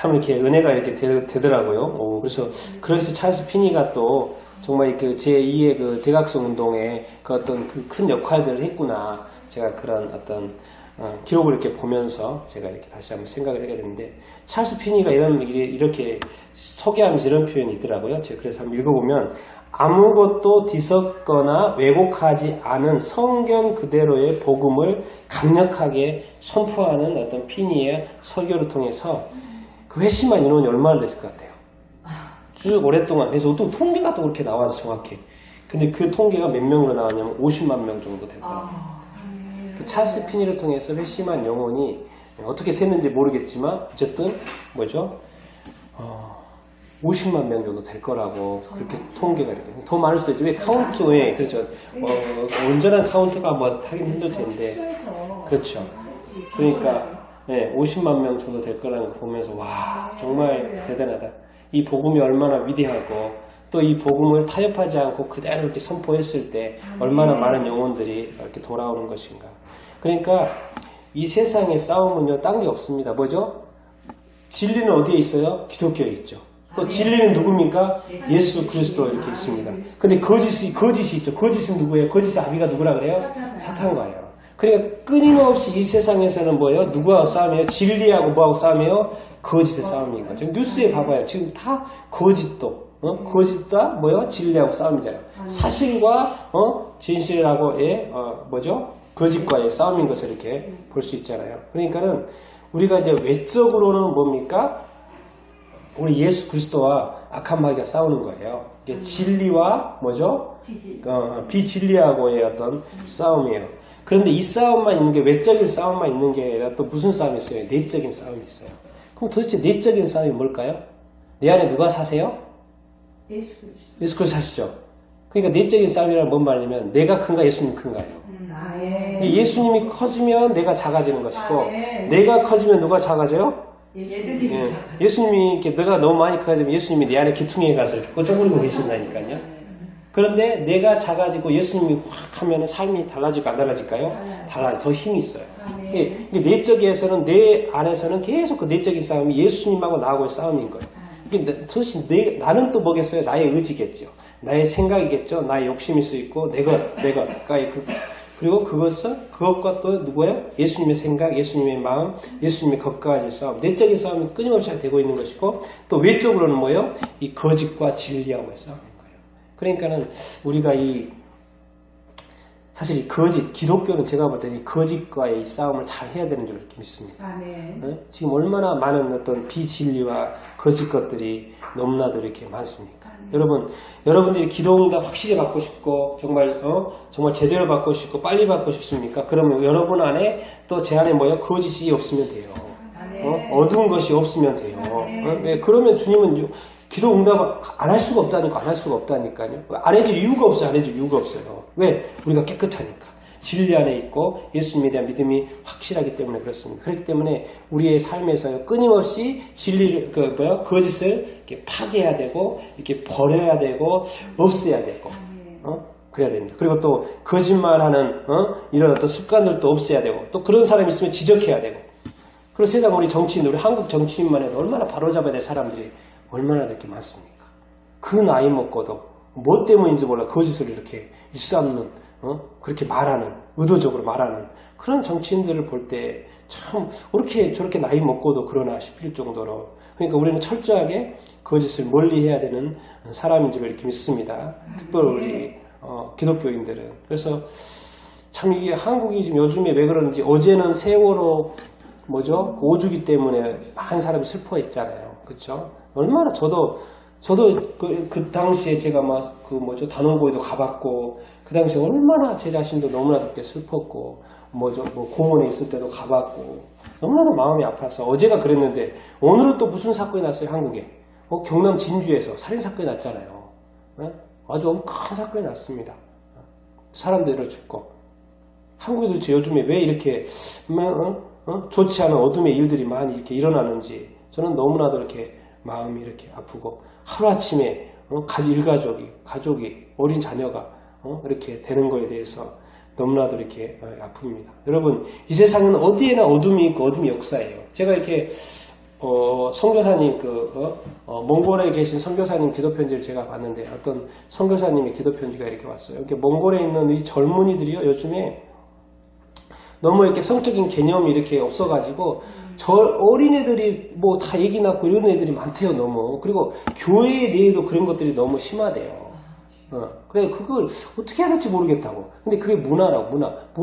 참 이렇게 은혜가 이렇게 되더라고요. 그래서 찰스 피니가 또 정말 그 제2의 그 대각성 운동에 그 어떤 그 큰 역할들을 했구나. 제가 그런 어떤 기록을 이렇게 보면서 제가 이렇게 다시 한번 생각을 하게 됐는데, 찰스 피니가 이렇게 소개하면서 이런 표현이 있더라고요. 제가 그래서 한번 읽어보면, 아무것도 뒤섞거나 왜곡하지 않은 성경 그대로의 복음을 강력하게 선포하는 어떤 피니의 설교를 통해서 그 회심한 인원이 얼마나 됐을 것 같아요. 쭉 오랫동안 해서 또 통계가 또 그렇게 나와서 정확히. 근데 그 통계가 몇 명으로 나왔냐면 50만 명 정도 됐더라고요. 그 찰스 피니를 통해서 회심한 영혼이 어떻게 샜는지 모르겠지만 어쨌든 뭐죠? 50만 명 정도 될 거라고 그렇게 통계가 이렇게 더 많을 수도 있죠. 왜 카운트에 그렇죠. 온전한 카운트가 뭐 하긴 힘들 텐데 그렇죠. 그러니까 50만 명 정도 될 거라는 거 보면서 와 정말 대단하다. 이 복음이 얼마나 위대하고 또 이 복음을 타협하지 않고 그대로 이렇게 선포했을 때 얼마나 많은 영혼들이 이렇게 돌아오는 것인가. 그러니까 이 세상의 싸움은요, 딴 게 없습니다. 뭐죠? 진리는 어디에 있어요? 기독교에 있죠. 또 진리는 누굽니까? 예수 그리스도 이렇게 있습니다. 근데 거짓이 있죠. 거짓은 누구예요? 거짓의 아비가 누구라 그래요? 사탄과예요. 그러니까 끊임없이 이 세상에서는 뭐예요? 누구하고 싸움이에요? 진리하고 뭐하고 싸움이에요? 거짓의 싸움인 거죠. 뉴스에 봐봐요. 지금 다 거짓도 거짓과 뭐요? 진리하고 싸움이잖아요. 사실과 진실하고의 뭐죠? 거짓과의 싸움인 것을 이렇게 볼 수 있잖아요. 그러니까는 우리가 이제 외적으로는 뭡니까? 우리 예수 그리스도와 악한 마귀가 싸우는 거예요. 이게 진리와 뭐죠? 비진리하고의 어떤 싸움이에요. 그런데 이 싸움만 있는 게 외적인 싸움만 있는 게 아니라 또 무슨 싸움이 있어요? 내적인 싸움이 있어요. 그럼 도대체 내적인 싸움이 뭘까요? 내 안에 누가 사세요? 예수 그리스도. 예수 그리스도 사시죠. 그러니까 내적인 싸움이란 뭔 말이냐면 내가 큰가 예수님 큰가요? 예수님이 커지면 내가 작아지는 것이고 내가 커지면 누가 작아져요? 예수님이 이렇게 내가 너무 많이 커지면 예수님이 내 안에 기퉁에 가서 이렇게 꽂아버리고 계신다니까요. 그런데 내가 작아지고 예수님이 확 하면 삶이 달라질까 안 달라질까요? 더 힘이 있어요. 이게 내적에서는 내 안에서는 계속 그 내적인 싸움이 예수님하고 나하고의 싸움인 거예요. 도대체 나는 또 뭐겠어요? 나의 의지겠죠. 나의 생각이겠죠. 나의 욕심일 수 있고 내가 그리고 그것과 또 누구예요? 예수님의 생각, 예수님의 마음, 예수님의 것까지 싸움. 내적인 싸움이 끊임없이 되고 있는 것이고 또 외적으로는 뭐예요? 이 거짓과 진리하고의 싸움인 거예요. 그러니까는 우리가 사실 이 기독교는 제가 볼 때 이 거짓과의 이 싸움을 잘 해야 되는 줄 이렇게 믿습니다. 지금 얼마나 많은 어떤 비진리와 거짓 것들이 너무나도 이렇게 많습니까? 여러분들이 기도 응답 확실히 받고 싶고 정말 제대로 받고 싶고 빨리 받고 싶습니까? 그러면 여러분 안에 또 제 안에 뭐예요? 거짓이 없으면 돼요. 어두운 것이 없으면 돼요. 그러면 주님은 기도 응답 안 할 수가 없다니까요. 안 해줄 이유가 없어요. 왜? 우리가 깨끗하니까. 진리 안에 있고 예수님에 대한 믿음이 확실하기 때문에 그렇습니다. 그렇기 때문에 우리의 삶에서 끊임없이 진리를 거짓을 이렇게 파괴해야 되고 이렇게 버려야 되고 없애야 되고 그래야 됩니다. 그리고 또 거짓말하는 이런 어떤 습관들도 없애야 되고 또 그런 사람이 있으면 지적해야 되고. 그리고 세상 우리 한국 정치인만 해도 얼마나 바로잡아야 될 사람들이 얼마나 이렇게 많습니까? 그 나이 먹고도 뭐 때문인지 몰라 거짓을 이렇게 일삼는 그렇게 의도적으로 말하는 그런 정치인들을 볼 때 참 저렇게 나이 먹고도 그러나 싶을 정도로 그러니까 우리는 철저하게 거짓을 멀리해야 되는 사람인 줄 이렇게 믿습니다. 특별히 우리 기독교인들은. 그래서 참 이게 한국이 지금 요즘에 왜 그런지 어제는 세월호 오주기 때문에 많은 사람이 슬퍼했잖아요. 그렇죠? 얼마나 저도 그 당시에 제가 단원고에도 가봤고 그 당시에 얼마나 제 자신도 너무나도 그때 슬펐고 공원에 있을 때도 가봤고 너무나도 마음이 아파서 어제가 그랬는데 오늘은 또 무슨 사건이 났어요? 한국에 경남 진주에서 살인사건이 났잖아요. 아주 큰 사건이 났습니다. 사람들이 죽고 한국이 도대체 요즘에 왜 이렇게 좋지 않은 어둠의 일들이 많이 이렇게 일어나는지 저는 너무나도 이렇게 마음이 이렇게 아프고 하루아침에 가족이 어린 자녀가 이렇게 되는 거에 대해서 너무나도 이렇게 아픕니다. 여러분 이 세상은 어디에나 어둠이 있고 어둠이 역사예요. 제가 이렇게 선교사님 몽골에 계신 선교사님 기도편지를 제가 봤는데 어떤 선교사님의 기도편지가 이렇게 왔어요. 이렇게 몽골에 있는 이 젊은이들이요 요즘에 너무 이렇게 성적인 개념이 이렇게 없어가지고 어린애들이 뭐 다 얘기 낳고 이런 애들이 많대요 너무. 그리고 교회 내에도 그런 것들이 너무 심하대요. 그래 그걸 어떻게 해야 될지 모르겠다고. 근데 그게 문화라고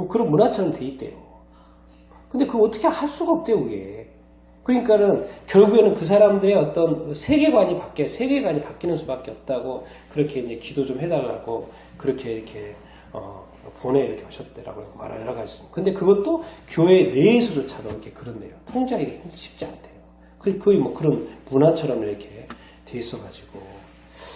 그런 문화처럼 돼 있대요. 근데 그거 어떻게 할 수가 없대요 그게. 그러니까는 결국에는 그 사람들의 어떤 세계관이 바뀌는 수밖에 없다고 그렇게 이제 기도 좀 해달라고 그렇게 이렇게 이렇게 하셨더라고요. 말을 여러 가지 있습니다. 근데 그것도 교회 내에서조차도 이렇게 그런데요. 통제하기 쉽지 않대요. 거의 뭐 그런 문화처럼 이렇게 돼 있어가지고.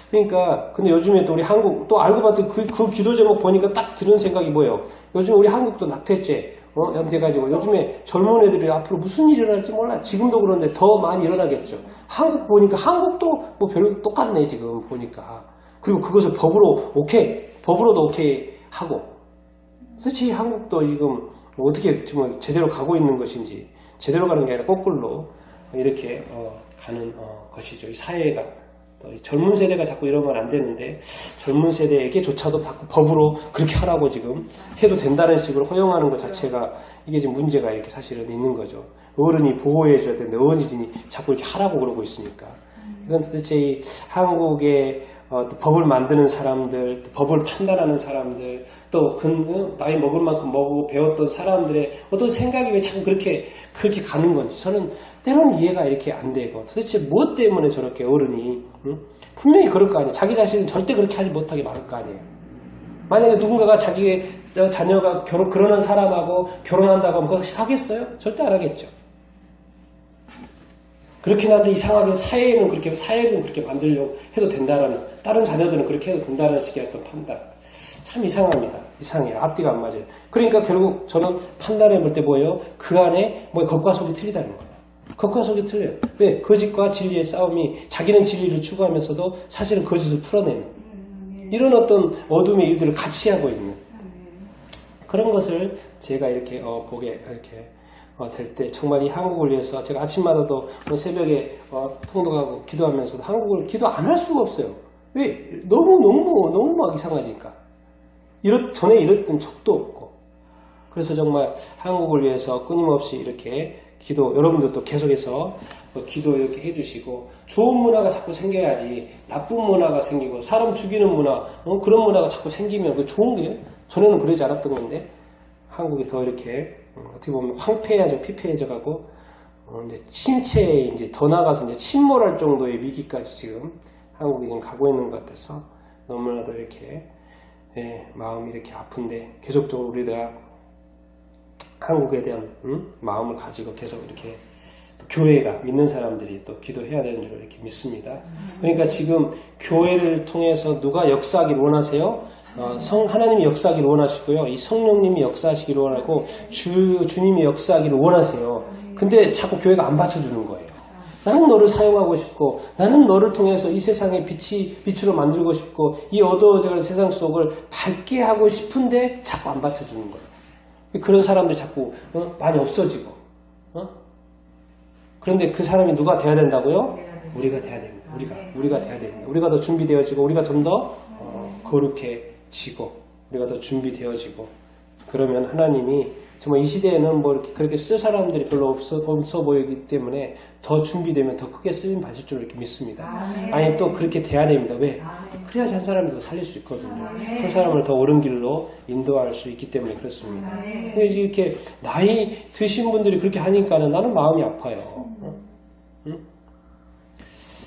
그러니까 근데 요즘에 또 우리 한국 또 알고 봤더니 그 기도 제목 보니까 딱 드는 생각이 뭐예요? 요즘 우리 한국도 낙태죄 연대가지고 요즘에 젊은 애들이 앞으로 무슨 일이 일어날지 몰라요. 지금도 그런데 더 많이 일어나겠죠. 한국 보니까 한국도 뭐 별로 똑같네 지금 보니까. 그리고 그것을 법으로도 오케이 하고. 솔직히 한국도 지금 어떻게 지금 제대로 가고 있는 것인지 제대로 가는 게 아니라 거꾸로 이렇게 가는 것이죠. 이 사회가. 젊은 세대가 자꾸 이러면 안 되는데 젊은 세대에게조차도 법으로 그렇게 하라고 지금 해도 된다는 식으로 허용하는 것 자체가 이게 지금 문제가 이렇게 사실은 있는 거죠. 어른이 보호해 줘야 되는데 어른이 자꾸 이렇게 하라고 그러고 있으니까. 이건 도대체 이 한국의 또 법을 만드는 사람들, 또 법을 판단하는 사람들, 또 나이 먹을 만큼 먹고 배웠던 사람들의 어떤 생각이 왜 자꾸 그렇게 가는 건지 저는 때로는 이해가 이렇게 안 되고 도대체 무엇 때문에 저렇게 어른이 분명히 그럴 거 아니에요. 자기 자신은 절대 그렇게 하지 못하게 막을 거 아니에요. 만약에 누군가가 자기의 자녀가 그러는 사람하고 결혼한다고 하면 그거 하겠어요? 절대 안 하겠죠. 그렇긴 한데 이상하게 사회는 그렇게 만들려고 해도 된다라는, 다른 자녀들은 그렇게 해도 된다는 식의 어떤 판단. 참 이상합니다. 이상해요. 앞뒤가 안 맞아요. 그러니까 결국 저는 판단해 볼 때 뭐예요? 그 안에 겉과 속이 틀리다는 거예요. 겉과 속이 틀려요. 왜? 거짓과 진리의 싸움이 자기는 진리를 추구하면서도 사실은 거짓을 풀어내는 이런 어떤 어둠의 일들을 같이 하고 있는 그런 것을 제가 이렇게 보게 이렇게 될 때 정말 이 한국을 위해서 제가 아침마다도 새벽에 통독하고 기도하면서도 한국을 기도 안 할 수가 없어요. 왜? 너무 막 이상하니까. 전에 이랬던 적도 없고. 그래서 정말 한국을 위해서 끊임없이 이렇게 기도, 여러분들도 계속해서 기도 이렇게 해주시고 좋은 문화가 자꾸 생겨야지 나쁜 문화가 생기고 사람 죽이는 문화 그런 문화가 자꾸 생기면 그 좋은 게 전에는 그러지 않았던 건데 한국이 더 이렇게 어떻게 보면 황폐해져 피폐해져 가고 이제 침체에 이제 더 나가서 이제 침몰할 정도의 위기까지 지금 한국이 지금 가고 있는 것 같아서 너무나도 이렇게 마음이 이렇게 아픈데 계속적으로 우리가 한국에 대한 마음을 가지고 계속 이렇게 교회가 믿는 사람들이 또 기도해야 되는 줄 이렇게 믿습니다. 그러니까 지금 교회를 통해서 누가 역사하기를 원하세요? 하나님이 역사하기를 원하시고요. 이 성령님이 역사하시기를 원하고 주님이 역사하기를 원하세요. 근데 자꾸 교회가 안 받쳐주는 거예요. 나는 너를 사용하고 싶고 나는 너를 통해서 이 세상의 빛으로 만들고 싶고 이 어두워져가는 세상 속을 밝게 하고 싶은데 자꾸 안 받쳐주는 거예요. 그런 사람들이 자꾸 많이 없어지고 그런데 그 사람이 누가 돼야 된다고요? 우리가 돼야 됩니다. 우리가 돼야 됩니다. 우리가 더 준비되어지고 우리가 좀 더 거룩해지고 우리가 더 준비되어지고 그러면 하나님이 정말 이 시대에는 뭐 이렇게 그렇게 쓸 사람들이 별로 없어 보이기 때문에 더 준비되면 더 크게 쓰임 받을 줄 이렇게 믿습니다. 아니 또 그렇게 돼야 됩니다. 왜? 그래야지 한 사람이 더 살릴 수 있거든요. 한 사람을 더 옳은 길로 인도할 수 있기 때문에 그렇습니다. 근데 이렇게 나이 드신 분들이 그렇게 하니까는 나는 마음이 아파요.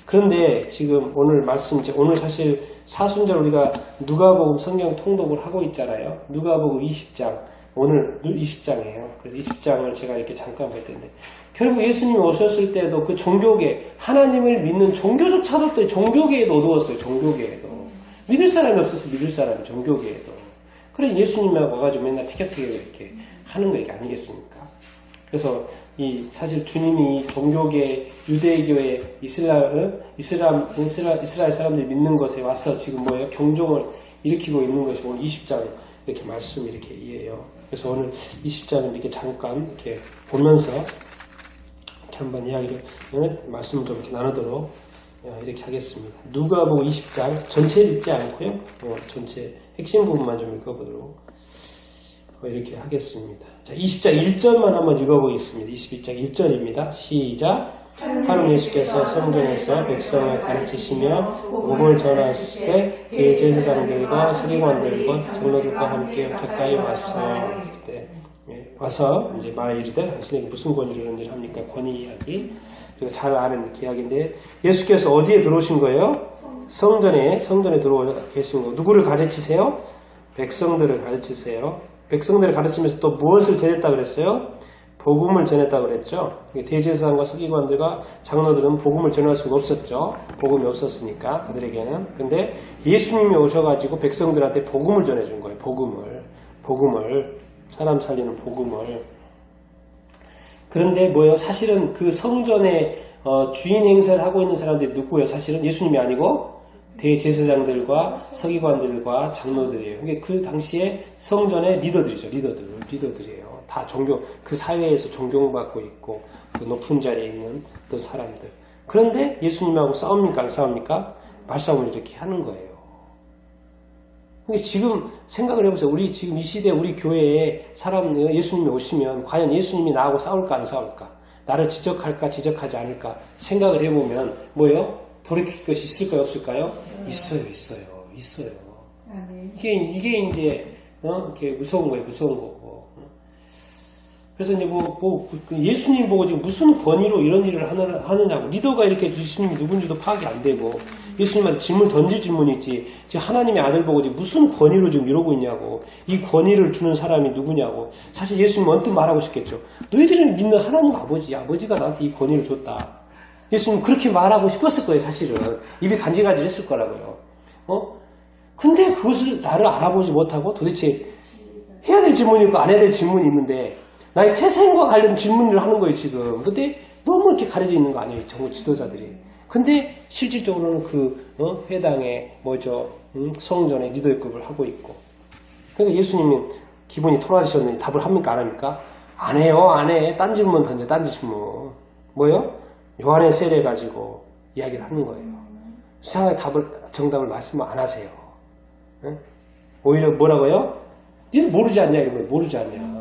그런데 지금 오늘 말씀, 오늘 사실 사순절 우리가 누가복음 성경 통독을 하고 있잖아요. 누가복음 20장. 오늘 20장이에요. 그래서 20장을 제가 이렇게 잠깐 볼 텐데 결국 예수님이 오셨을 때도 그 종교계 하나님을 믿는 종교조차도 또 종교계에도 어두웠어요. 종교계에도 믿을 사람이 없어서 믿을 사람이 종교계에도 그래 예수님하고 와가지고 맨날 티격태격 이렇게 하는 거 이게 아니겠습니까? 그래서 이 사실 주님이 종교계 유대교회 이스라엘 사람들이 믿는 것에 와서 지금 뭐예요? 경종을 일으키고 있는 것이 오늘 20장 이렇게 말씀 이렇게 이해해요. 그래서 오늘 20장을 이렇게 잠깐 이렇게 보면서 이렇게 한번 이야기를, 말씀을 좀 이렇게 나누도록 이렇게 하겠습니다. 누가복음 20장 전체를 읽지 않고요. 전체 핵심 부분만 좀 읽어보도록 이렇게 하겠습니다. 자, 20장 1절만 한번 읽어보겠습니다. 21장 1절입니다. 시작. 하루 예수께서 성전에서 백성을 가르치시며 복음을 전하실 때 대제사장들과 서기관들과 장로들과 함께 가까이 와서 이제 말을 이르되 당신에게 무슨 권위를 이런 일을 합니까? 권위 이야기. 우리가 잘 아는 이야기인데 예수께서 어디에 들어오신 거예요? 성전에 들어와 계신 거. 누구를 가르치세요? 백성들을 가르치세요. 백성들을 가르치면서 또 무엇을 전했다 그랬어요? 복음을 전했다 그랬죠. 대제사장과 서기관들과 장로들은 복음을 전할 수가 없었죠. 복음이 없었으니까 그들에게는. 근데 예수님이 오셔가지고 백성들한테 복음을 전해준 거예요. 복음을 사람 살리는 복음을. 그런데 뭐예요? 사실은 그 성전의 주인 행세를 하고 있는 사람들이 누구예요? 사실은 예수님이 아니고 대제사장들과 서기관들과 장로들이에요. 그러니까 그 당시에 성전의 리더들이죠. 리더들이에요. 다 그 사회에서 존경받고 있고 그 높은 자리에 있는 어떤 사람들. 그런데 예수님하고 싸웁니까? 안 싸웁니까? 말싸움을 이렇게 하는 거예요. 지금 생각을 해보세요. 우리 지금 이 시대 우리 교회에 예수님이 오시면 과연 예수님이 나하고 싸울까 안 싸울까? 나를 지적할까 지적하지 않을까? 생각을 해보면 뭐예요? 돌이킬 것이 있을까요 없을까요? 있어요. 이게 이제 이렇게 무서운 거예요. 무서운 거고. 그래서 이제 예수님 보고 지금 무슨 권위로 이런 일을 하느냐고. 리더가 이렇게 예수님이 누군지도 파악이 안 되고 예수님한테 질문 던질 질문이 있지. 지금 하나님의 아들 보고 지금 무슨 권위로 지금 이러고 있냐고. 이 권위를 주는 사람이 누구냐고. 사실 예수님 언뜻 말하고 싶겠죠. 너희들은 믿는 하나님 아버지가 나한테 이 권위를 줬다. 예수님 그렇게 말하고 싶었을 거예요. 사실은 입이 간질간질했을 거라고요. 근데 그것을 나를 알아보지 못하고 도대체 해야 될 질문이 있고 안 해야 될 질문이 있는데 나의 태생과 관련 질문을 하는 거예요. 지금. 근데 너무 이렇게 가려져 있는 거 아니에요. 정부 지도자들이. 근데 실질적으로는 회당의 성전의 리더급을 하고 있고. 그러니까 예수님은 기분이 토라지셨는데 답을 합니까? 안 합니까? 안 해요. 안 해. 딴 질문 던져. 딴 질문. 뭐요? 요한의 세례 가지고 이야기를 하는 거예요. 수상하게 정답을 말씀 안 하세요. 응? 오히려 뭐라고요? 니는 모르지 않냐? 이런 거예요. 모르지 않냐?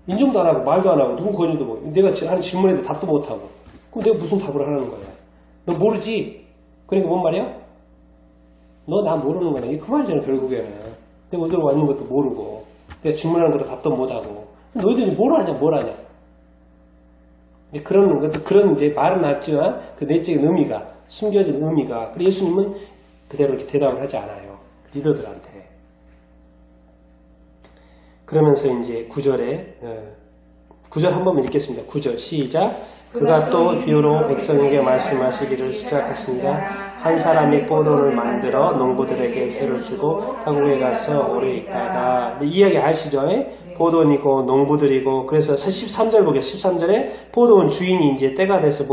인정도 안 하고 말도 안 하고 누구 권유도 뭐 내가 하는 질문에도 답도 못 하고 그럼 내가 무슨 답을 하라는 거야? 너 모르지? 그러니까 뭔 말이야? 너 나 모르는 거네. 그 말이잖아 결국에는. 내가 어디로 왔는 것도 모르고 내가 질문하는 것도 답도 못 하고 너희들이 뭘 하냐? 그런 이제 말은 없지만 그 내적인 의미가 숨겨진 의미가. 그래서 예수님은 그대로 이렇게 대답을 하지 않아요. 리더들한테. 그러면서 이제 9절 한번 읽겠습니다. 9절 시작. 그가 또 비유로 백성에게 말씀하시기를 시작하시니라. 한 사람이 포도를 만들어 농부들에게 새를 주고 타국에 가서 오래 있다가 이 이야기 아시죠? 포도니고 농부들이고. 그래서 13절 보겠습니다. 13절에 포도원 주인이 이제 때가 돼서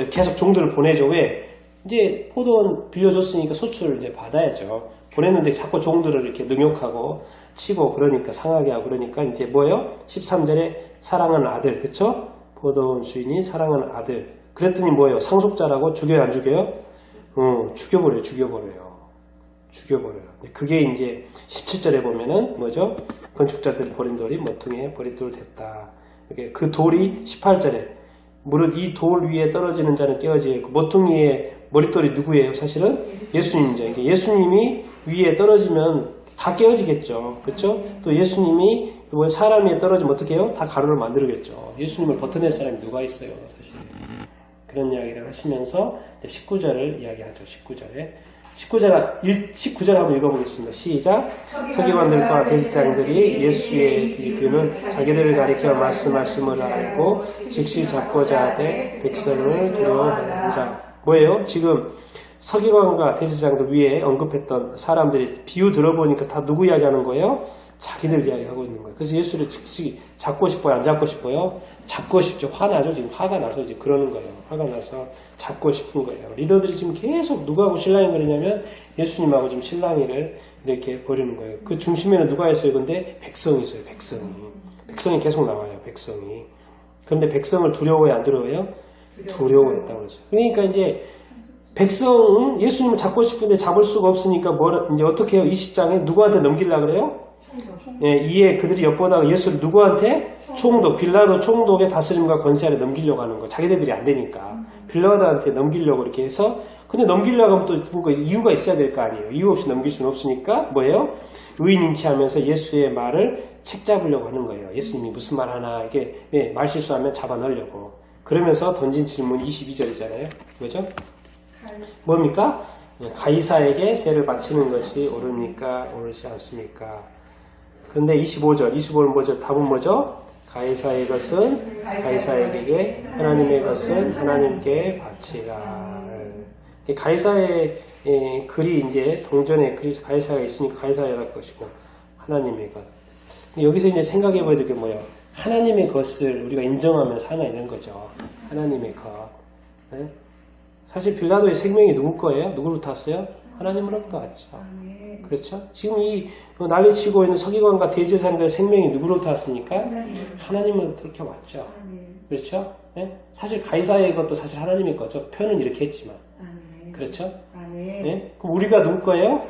계속 종들을 보내죠. 왜? 이제 포도원 빌려줬으니까 소출을 이제 받아야죠. 보냈는데 자꾸 종들을 이렇게 능욕하고 치고 그러니까 상하게 하고 그러니까 이제 13절에 사랑하는 아들. 그쵸? 포도원 주인이 사랑하는 아들. 그랬더니 상속자라고 죽여요 안 죽여요? 죽여버려요. 그게 이제 17절에 보면은 건축자들이 버린 돌이 모퉁이에 버릿돌 됐다. 그 돌이 18절에 무릇 이 돌 위에 떨어지는 자는 깨어지고 모퉁이의 머릿돌이 누구예요? 사실은 예수님이죠. 예수님이 위에 떨어지면 다 깨어지겠죠. 그렇죠? 또 예수님이 사람 위에 떨어지면 어떻게 해요? 다 가루를 만들겠죠. 예수님을 버텨낼 사람이 누가 있어요? 사실. 그런 이야기를 하시면서 19절을 이야기하죠. 19절 한번 읽어보겠습니다. 시작. 서기관들과 대제사장들이 예수의 비유를 자기들을 가리켜 말씀하심을 알고 즉시 잡고자 하되 백성을 두려워하니라. 뭐예요? 지금 서기관과 대제사장들 위에 언급했던 사람들이 비유 들어보니까 다 누구 이야기하는 거예요? 자기들 이야기하고 있는 거예요. 그래서 예수를 즉시 잡고 싶어요? 안 잡고 싶어요? 잡고 싶죠. 화나죠. 지금 화가 나서 이제 그러는 거예요. 화가 나서 잡고 싶은 거예요. 리더들이 지금 계속 누구하고 실랑이 거리냐면 예수님하고 지금 실랑이를 이렇게 벌이는 거예요. 그 중심에는 누가 있어요? 근데 백성이 있어요. 백성이 계속 나와요. 백성이. 그런데 백성을 두려워해 안 두려워해요? 두려워했다고 그랬어요. 그러니까 이제 백성 예수님을 잡고 싶은데 잡을 수가 없으니까 이제 어떻게 해요? 20장에 누구한테 넘기려고 그래요? 예, 이에 그들이 엿보다가 예수를 누구한테? 총독, 빌라도 총독의 다스림과 권세 아래 넘기려고 하는 거. 자기네들이 안 되니까. 빌라도한테 넘기려고 이렇게 해서, 근데 넘기려고 하면 또 뭔가 이유가 있어야 될 거 아니에요. 이유 없이 넘길 수는 없으니까, 뭐예요? 의인인치하면서 예수의 말을 책잡으려고 하는 거예요. 예수님이 무슨 말 하나, 이게, 말 실수하면 잡아 넣으려고. 그러면서 던진 질문 22절이잖아요. 뭐죠? 뭡니까? 가이사에게 세를 바치는 것이 옳습니까? 옳지 않습니까? 그런데 25절 뭐죠? 답은 뭐죠? 가이사의 것은 가이사에게, 하나님의 것은 하나님께 바치라. 가이사의 글이 이제 동전에 글이 가이사가 있으니까 가이사의 것이고 하나님의 것. 여기서 이제 생각해 봐야 될 게 뭐예요? 하나님의 것을 우리가 인정하면서 하나 있는 거죠. 하나님의 것. 네? 사실 빌라도의 생명이 누구 거예요? 누구로부터 왔어요? 하나님으로부터 왔죠. 그렇죠? 지금 이 난리치고 있는 서기관과 대제사장들의 생명이 누구로부터 왔습니까? 하나님으로부터 이렇게 왔죠. 그렇죠? 네? 사실 가이사의 것도 사실 하나님의 거죠. 표현은 이렇게 했지만. 그렇죠? 네? 그럼 우리가 누구 거예요?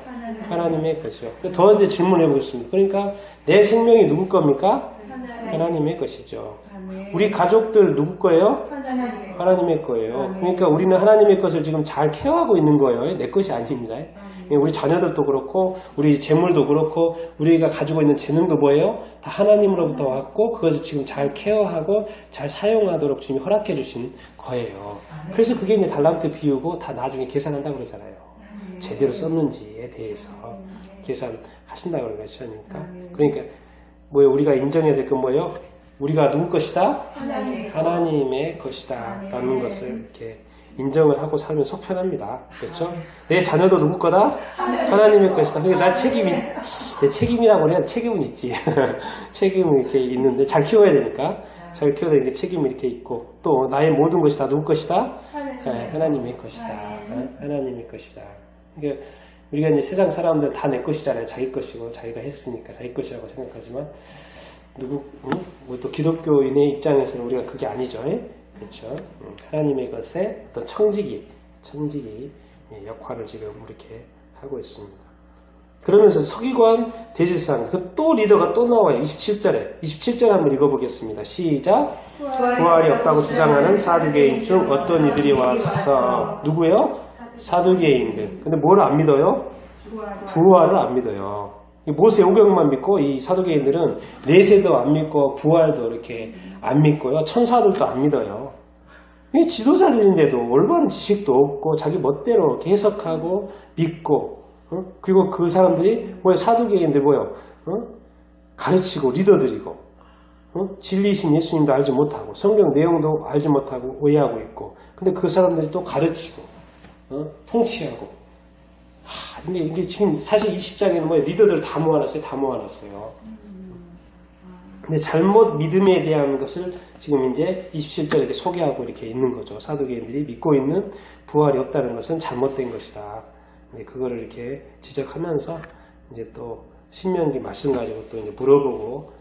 하나님의 거죠. 더 이제 질문해 보겠습니다. 그러니까 내 생명이 누구 겁니까? 하나님의 것이죠. 우리 가족들 누구 거예요? 하나님의 거예요. 그러니까 우리는 하나님의 것을 지금 잘 케어하고 있는 거예요. 내 것이 아닙니다. 우리 자녀들도 그렇고 우리 재물도 그렇고 우리가 가지고 있는 재능도 뭐예요? 다 하나님으로부터 왔고 그것을 지금 잘 케어하고 잘 사용하도록 주님이 허락해 주신 거예요. 그래서 그게 이제 달란트 비우고 다 나중에 계산한다고 그러잖아요. 제대로 썼는지에 대해서 계산하신다고 그러죠. 그러니까 뭐예요? 우리가 인정해야 될 건 뭐예요? 우리가 누구 것이다? 하나님의 것이다 라는 것을 이렇게 인정을 하고 살면 속 편합니다. 그렇죠? 내 자녀도 누구 거다? 하나님의 것이다. 그러니까 내 책임이라고 해야 책임은 있지. 책임은 이렇게 있는데 잘 키워야 되니까. 잘 키워야 되니까 책임이 이렇게 있고 또 나의 모든 것이 다 누구 것이다? 하나님의 것이다. 하나님의 것이다. 그러니까 우리가 이제 세상 사람들 다 내 것이잖아요. 자기 것이고 자기가 했으니까 자기 것이라고 생각하지만 뭐 또 기독교인의 입장에서는 우리가 그게 아니죠. 그렇죠? 하나님의 것에 어떤 청지기 역할을 지금 이렇게 하고 있습니다. 그러면서 서기관 대제사장 또 리더가 또 나와요. 27절에 한번 읽어보겠습니다. 시작. 부활이 없다고 주장하는 사두개인 중 어떤 이들이 와서 누구예요? 사두개인들. 근데 뭘 안 믿어요? 부활을 안 믿어요. 모세 오경만 믿고 이 사두개인들은 내세도 안 믿고 부활도 이렇게 안 믿고요. 천사들도 안 믿어요. 이 지도자들인데도 올바른 지식도 없고 자기 멋대로 이렇게 해석하고 믿고 그리고 그 사람들이 사두개인들 가르치고 리더들이고 진리이신 예수님도 알지 못하고 성경 내용도 알지 못하고 오해하고 있고 근데 그 사람들이 또 가르치고 통치하고 근데 이게 지금 사실 20장에는 리더들 다 모아놨어요. 근데 잘못 믿음에 대한 것을 지금 이제 27절에 이렇게 소개하고 이렇게 있는 거죠. 사두개인들이 믿고 있는 부활이 없다는 것은 잘못된 것이다. 이제 그거를 이렇게 지적하면서 이제 또 신명기 말씀 가지고 또 이제 물어보고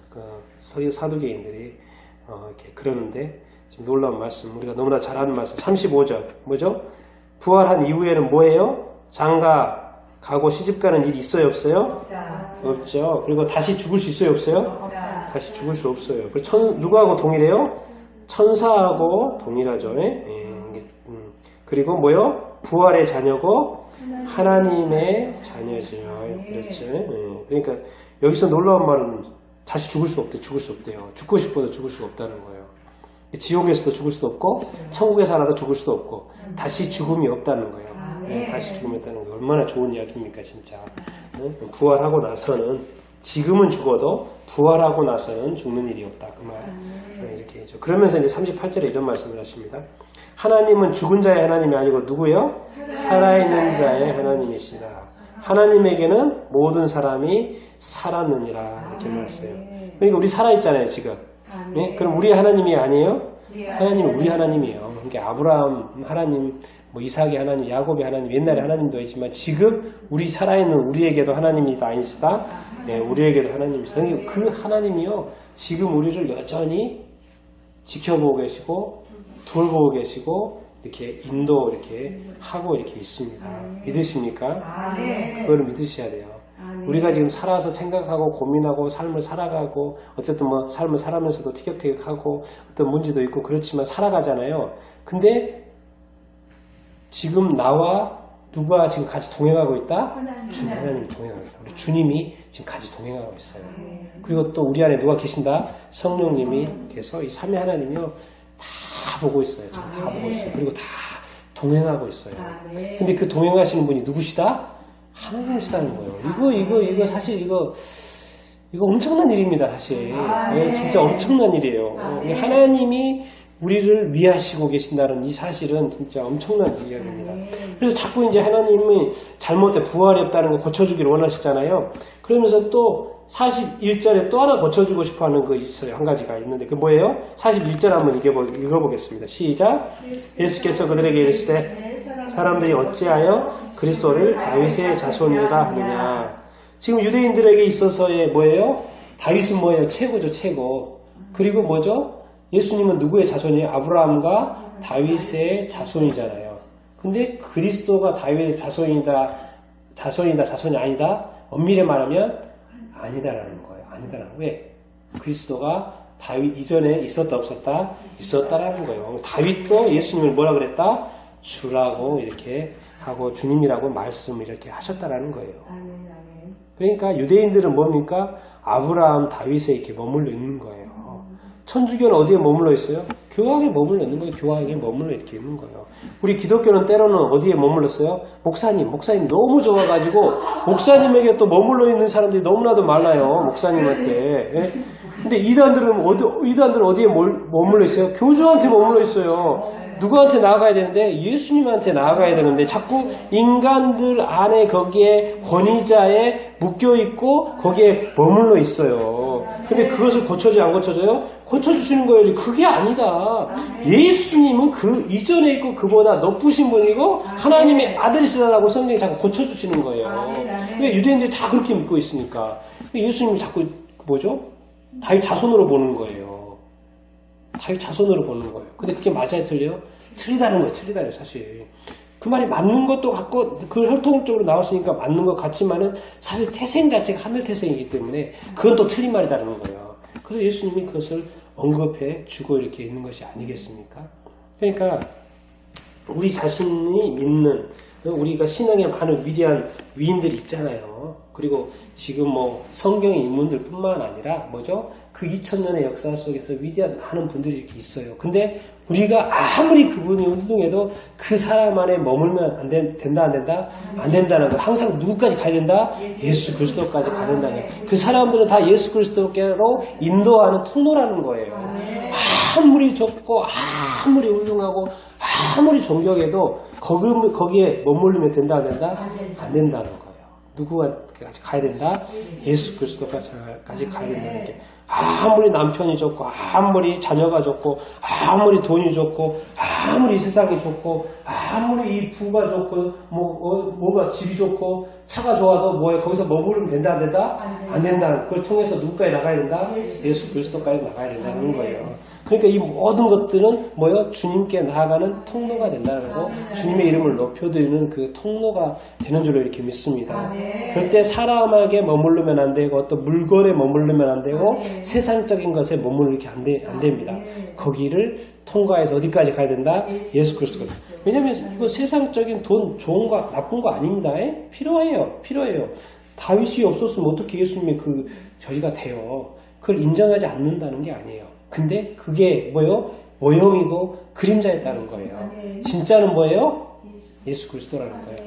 사두개인들이 이렇게 그러는데 지금 놀라운 말씀 우리가 너무나 잘 아는 말씀 35절 뭐죠? 부활한 이후에는 뭐예요? 장가 가고 시집가는 일이 있어요 없어요? 없죠. 그리고 다시 죽을 수 있어요 없어요? 다시 죽을 수 없어요. 누구하고 동일해요? 천사하고 동일하죠. 그리고 뭐요? 부활의 자녀고 하나님의 자녀죠. 그렇죠. 그러니까 여기서 놀라운 말은 다시 죽을 수 없대요. 죽고 싶어도 죽을 수가 없다는 거예요. 지옥에서도 죽을 수도 없고 천국에 살아도 죽을 수도 없고 다시 죽음이 없다는 거예요. 다시 죽음이 없다는 거 얼마나 좋은 이야기입니까 진짜. 부활하고 나서는 지금은 죽어도 부활하고 나서는 죽는 일이 없다. 그 말 이렇게 해죠. 그러면서 이제 38절에 이런 말씀을 하십니다. 하나님은 죽은 자의 하나님이 아니고 누구요? 살아있는 자의 하나님이시다. 하나님에게는 모든 사람이 살았느니라 이렇게 말했어요. 그러니까 우리 살아있잖아요 지금. 네? 그럼 우리 하나님이 아니에요? 하나님은 우리 하나님이에요. 그러니까 아브라함 하나님, 이삭의 하나님, 야곱의 하나님, 옛날에 하나님도 있지만 지금 우리 살아있는 우리에게도 하나님이 다 아니시다. 네, 우리에게도 하나님이시다. 그러니까 그 하나님이요 지금 우리를 여전히 지켜보고 계시고 돌보고 계시고 이렇게 인도 이렇게 하고 이렇게 있습니다. 믿으십니까? 그거를 믿으셔야 돼요. 우리가 지금 살아서 생각하고 고민하고 삶을 살아가고 어쨌든 뭐 삶을 살아면서도 티격태격하고 어떤 문제도 있고 그렇지만 살아가잖아요. 근데 지금 나와 누가 지금 같이 동행하고 있다? 하나님이 동행하고 있다. 우리 주님이 지금 같이 동행하고 있어요. 그리고 또 우리 안에 누가 계신다? 성령님이 계서 이 삼위 하나님이요 다 보고 있어요. 지금 다 보고 있어요. 그리고 다 동행하고 있어요. 근데 그 동행하시는 분이 누구시다? 하나님이시다는 거예요. 이거 사실 이거 엄청난 일입니다. 사실 진짜 엄청난 일이에요. 하나님이 우리를 위하시고 계신다는 이 사실은 진짜 엄청난 일입니다. 그래서 자꾸 이제 하나님이 잘못된 부활이 없다는 거 고쳐주기를 원하시잖아요. 그러면서 또 41절에 또 하나 고쳐주고 싶어 하는 거 있어요. 한 가지가 있는데 그 뭐예요? 41절 한번 읽어보겠습니다. 시작. 예수께서 그들에게 이르시되 사람들이 어찌하여 그리스도를 다윗의 자손이라 하느냐. 지금 유대인들에게 있어서의 뭐예요? 다윗은 뭐예요? 최고죠, 최고. 그리고 뭐죠? 예수님은 누구의 자손이에요? 아브라함과 다윗의 자손이잖아요. 근데 그리스도가 다윗의 자손이 아니다? 엄밀히 말하면 아니다라는 거예요. 아니다라는 거예요. 왜? 그리스도가 다윗 이전에 있었다 없었다? 있었다라는 거예요. 다윗도 예수님을 뭐라 그랬다? 주라고 이렇게 하고 주님이라고 말씀을 이렇게 하셨다라는 거예요. 그러니까 유대인들은 뭡니까? 아브라함, 다윗에 이렇게 머물러 있는 거예요. 천주교는 어디에 머물러 있어요? 교황에 머물러 있는 거예요. 교황에 머물러 이렇게 있는 거예요. 우리 기독교는 때로는 어디에 머물렀어요? 목사님 너무 좋아가지고 목사님에게 또 머물러 있는 사람들이 너무나도 많아요. 목사님한테. 예? 근데 이단들은 어디에 머물러 있어요? 교주한테 머물러 있어요. 누구한테 나아가야 되는데? 예수님한테 나아가야 되는데 자꾸 인간들 안에 거기에 권위자에 묶여있고 거기에 머물러 있어요. 근데 그것을 고쳐지 안 고쳐져요? 고쳐주시는 거예요. 그게 아니다. 예수님은 그 이전에 있고 그보다 높으신 분이고 하나님의 아들이시라고 성경이 자꾸 고쳐주시는 거예요. 근데 유대인들이 다 그렇게 믿고 있으니까 예수님이 자꾸 뭐죠? 다윗 자손으로 보는 거예요. 다윗 자손으로 보는 거예요. 근데 그게 맞아요, 틀려요? 틀리다는 거예요, 틀리다는 사실. 그 말이 맞는 것도 같고 그 혈통적으로 나왔으니까 맞는 것 같지만은 사실 태생 자체가 하늘 태생이기 때문에 그건 또 틀린 말이라는 거예요. 그래서 예수님이 그것을 언급해 주고 이렇게 있는 것이 아니겠습니까? 그러니까 우리 자신이 믿는 우리가 신앙에 많은 위대한 위인들이 있잖아요. 그리고 지금 뭐 성경의 인물들 뿐만 아니라 뭐죠? 그 2000년의 역사 속에서 위대한 많은 분들이 이렇게 있어요. 근데 우리가 아무리 그분이 운동해도 그 사람 안에 머물면 된다 안 된다? 안 된다는 거예요. 항상 누구까지 가야 된다? 예수 그리스도까지 가야 된다는 거예요. 그 사람들은 다 예수 그리스도께로 인도하는 통로라는 거예요. 아무리 좁고 아무리 훌륭하고 아무리 존경해도 거기에 머물르면 된다 안 된다? 안 된다는 거예요. 누구까지 가야 된다? 예수 그리스도까지 가야 된다는 게 아무리 남편이 좋고 아무리 자녀가 좋고 아무리 돈이 좋고 아무리 세상이 좋고 아무리 이 부가 좋고 뭐가 집이 좋고 차가 좋아도 뭐에 거기서 머무르면 된다 안 된다? 안 된다. 그걸 통해서 누구까지 나가야 된다? 예수 그리스도까지 나가야 된다는 거예요. 그러니까 이 모든 것들은 뭐요? 주님께 나아가는 통로가 된다는 거, 주님의 이름을 높여드리는 그 통로가 되는 줄로 이렇게 믿습니다. 그럴 때 사람에게 머무르면 안 되고 어떤 물건에 머무르면 안 되고 세상적인 것에 머무르게 안 됩니다. 거기를 통과해서 어디까지 가야 된다? 예수 그리스도까지. 왜냐하면 이거 세상적인 돈 좋은 거 나쁜 거 아닙니다. 필요해요. 다윗이 없었으면 어떻게 예수님이 저희가 돼요? 그걸 인정하지 않는다는 게 아니에요. 근데 그게 뭐예요? 모형이고 그림자였다는 거예요. 진짜는 뭐예요? 예수 그리스도라는 거예요.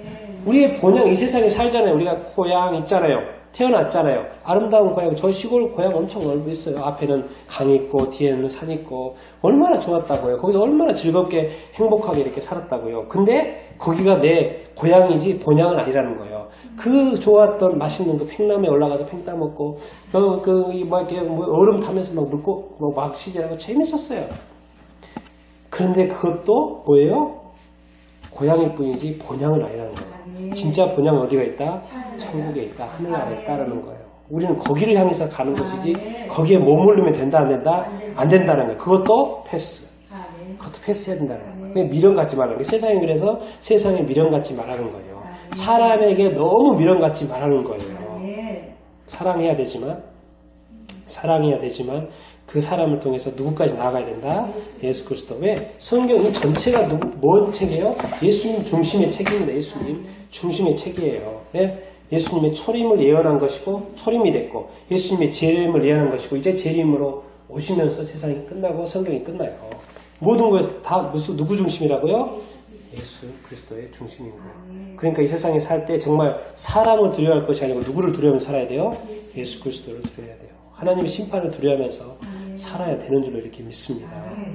우리의 본향 이 세상에 살잖아요. 우리가 고향 있잖아요. 태어났잖아요. 아름다운 고향, 저 시골 고향 엄청 넓어 있어요. 앞에는 강 있고 뒤에는 산 있고 얼마나 좋았다고요. 거기서 얼마나 즐겁게 행복하게 이렇게 살았다고요. 근데 거기가 내 고향이지 본향은 아니라는 거예요. 그 좋았던 맛있는 그 팽남에 올라가서 팽 따먹고 이렇게 얼음 타면서 막 물고 막 시절하고 재밌었어요. 그런데 그것도 뭐예요? 고향일 뿐이지 본향은 아니라는 거예요. 진짜 본향은 어디가 있다? 천국에 있다. 하늘나라에 있다라는 거예요. 우리는 거기를 향해서 가는 것이지 거기에 머무르면 된다 안 된다? 안 된다는 거예요. 그것도 패스. 그것도 패스해야 된다는 거예요. 그냥 미련 갖지 말라는 거예요. 세상에 그래서 세상에 미련 갖지 말라는 거예요. 사람에게 너무 미련 갖지 말라는 거예요. 사랑해야 되지만 그 사람을 통해서 누구까지 나아가야 된다? 예수 그리스도. 왜? 성경이 전체가 뭔 책이에요? 예수님 중심의 책입니다. 예수님 중심의 책이에요. 예? 예수님의 초림을 예언한 것이고 초림이 됐고 예수님의 재림을 예언한 것이고 이제 재림으로 오시면서 세상이 끝나고 성경이 끝나요. 모든 것 다 누구 중심이라고요? 예수 그리스도의 중심인 거예요. 그러니까 이 세상에 살 때 정말 사람을 두려워할 것이 아니고 누구를 두려워하면서 살아야 돼요? 예수 그리스도를 두려워해야 돼요. 하나님의 심판을 두려워하면서 살아야 되는 줄로 이렇게 믿습니다.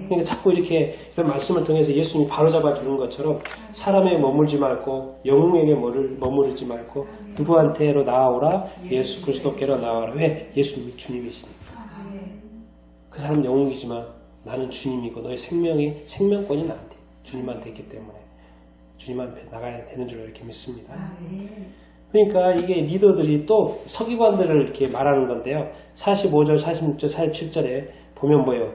그러니까 자꾸 이렇게 이런 말씀을 통해서 예수님이 바로잡아 주는 것처럼 사람에 머물지 말고 영웅에게 머무르지 말고 누구한테로 나아오라? 예수 그리스도께로 나아오라. 왜? 예수님이 주님이시니까. 그 사람은 영웅이지만 나는 주님이고 너의 생명권이 나한테 주님한테 있기 때문에 주님한테 나가야 되는 줄로 이렇게 믿습니다. 그러니까 이게 리더들이 또 서기관들을 이렇게 말하는 건데요. 45절, 46절, 47절에 보면 뭐예요?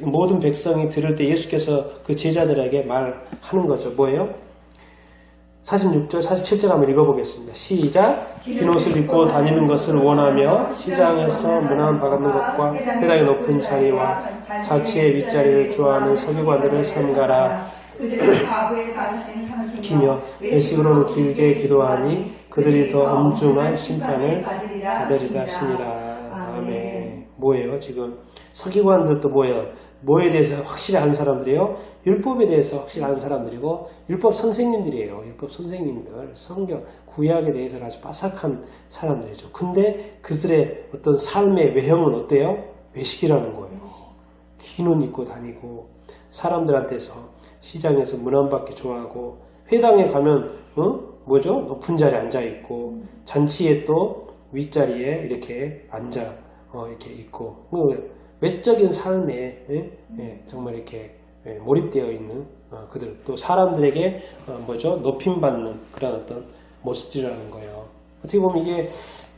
모든 백성이 들을 때 예수께서 그 제자들에게 말하는 거죠. 뭐예요? 46절, 47절 한번 읽어보겠습니다. 시작! 긴 옷을 입고 다니는 것을 원하며 시장에서 문안 박는 것과 회당의 높은 자리와 자치의 윗자리를 좋아하는 서기관들을 삼가라. 기며 외식으로는 길게 기도하니 그들이 더 엄중한 심판을 받으리라 하시니라. 아멘. 뭐예요? 지금 서기관들도 뭐예요? 뭐에 대해서 확실히 아는 사람들이에요? 율법에 대해서 확실히 아는 사람들이고 율법 선생님들이에요. 율법 선생님들. 성경, 구약에 대해서 아주 빠삭한 사람들이죠. 근데 그들의 어떤 삶의 외형은 어때요? 외식이라는 거예요. 긴 옷 입고 다니고 사람들한테서 시장에서 문안받기 좋아하고 회당에 가면 뭐죠? 높은 자리에 앉아있고 잔치에 또 윗자리에 이렇게 앉아 이렇게 있고 외적인 삶에 정말 이렇게 몰입되어 있는 그들 또 사람들에게 뭐죠? 높임받는 그런 어떤 모습들이라는 거예요. 어떻게 보면 이게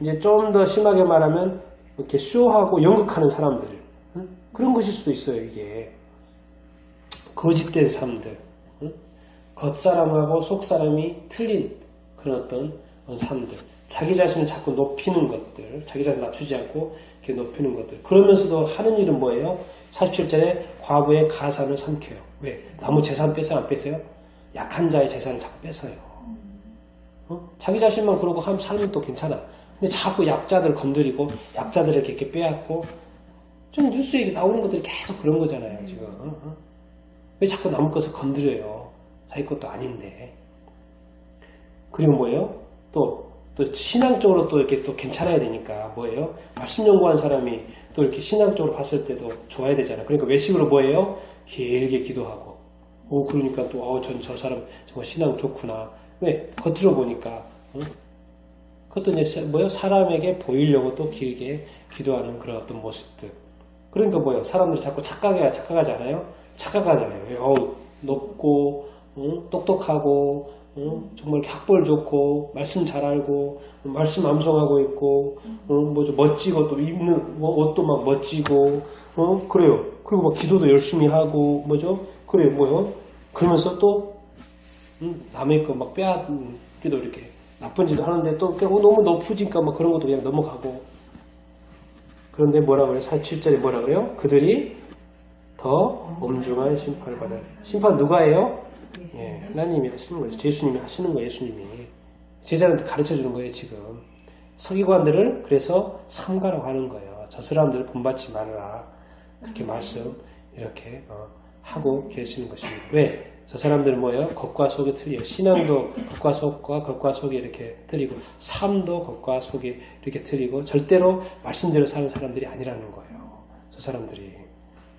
이제 좀 더 심하게 말하면 이렇게 쇼하고 연극하는 사람들 그런 것일 수도 있어요. 이게 거짓된 삶들, 겉사람하고 속사람이 틀린 그런 어떤 삶들, 자기 자신을 자꾸 높이는 것들, 자기 자신을 낮추지 않고 이렇게 높이는 것들. 그러면서도 하는 일은 뭐예요? 47절에 과부의 가산을 삼켜요. 왜? 남의 재산 뺏어요? 안 뺏어요? 약한 자의 재산을 자꾸 뺏어요. 자기 자신만 그러고 하면 살면 또 괜찮아. 근데 자꾸 약자들 건드리고 약자들을 이렇게 빼앗고 좀 뉴스에 나오는 것들이 계속 그런 거잖아요. 지금. 왜 자꾸 남의 것을 건드려요? 자기 것도 아닌데. 그리고 뭐예요? 또 신앙적으로 또 이렇게 또 괜찮아야 되니까 뭐예요? 말씀 연구한 사람이 또 이렇게 신앙적으로 봤을 때도 좋아야 되잖아요. 그러니까 외식으로 뭐예요? 길게 기도하고. 그러니까 또 저 사람 정말 신앙 좋구나. 왜? 겉으로 보니까. 그것도 이제 뭐예요? 사람에게 보이려고 또 길게 기도하는 그런 어떤 모습들. 그러니까 뭐예요? 사람들이 자꾸 착각하잖아요. 착각하잖아요. 높고 똑똑하고 정말 학벌 좋고 말씀 잘 알고 말씀 암송하고 있고 뭐죠 멋지고 또 입는 옷도 막 멋지고 그래요. 그리고 막 기도도 열심히 하고 뭐죠? 그래요. 뭐요? 그러면서 또 남의 거 막 빼앗기도 이렇게 나쁜 짓도 하는데 또 너무 높으니까 막 그런 것도 그냥 넘어가고. 그런데 뭐라 그래요? 47절에 뭐라 그래요? 그들이 더 엄중한 심판을 받아요. 심판 누가 해요? 예, 하나님이 하시는 거예요. 예수님이 하시는 거예요. 예수님이. 제자들한테 가르쳐 주는 거예요. 지금. 서기관들을 그래서 삼가라고 하는 거예요. 저 사람들을 본받지 말아라. 그렇게 말씀 이렇게 하고 계시는 것입니다. 왜? 저 사람들은 뭐예요? 겉과 속이 틀려요. 신앙도 겉과 속이 이렇게 틀리고 삶도 겉과 속이 이렇게 틀리고 절대로 말씀대로 사는 사람들이 아니라는 거예요. 저 사람들이.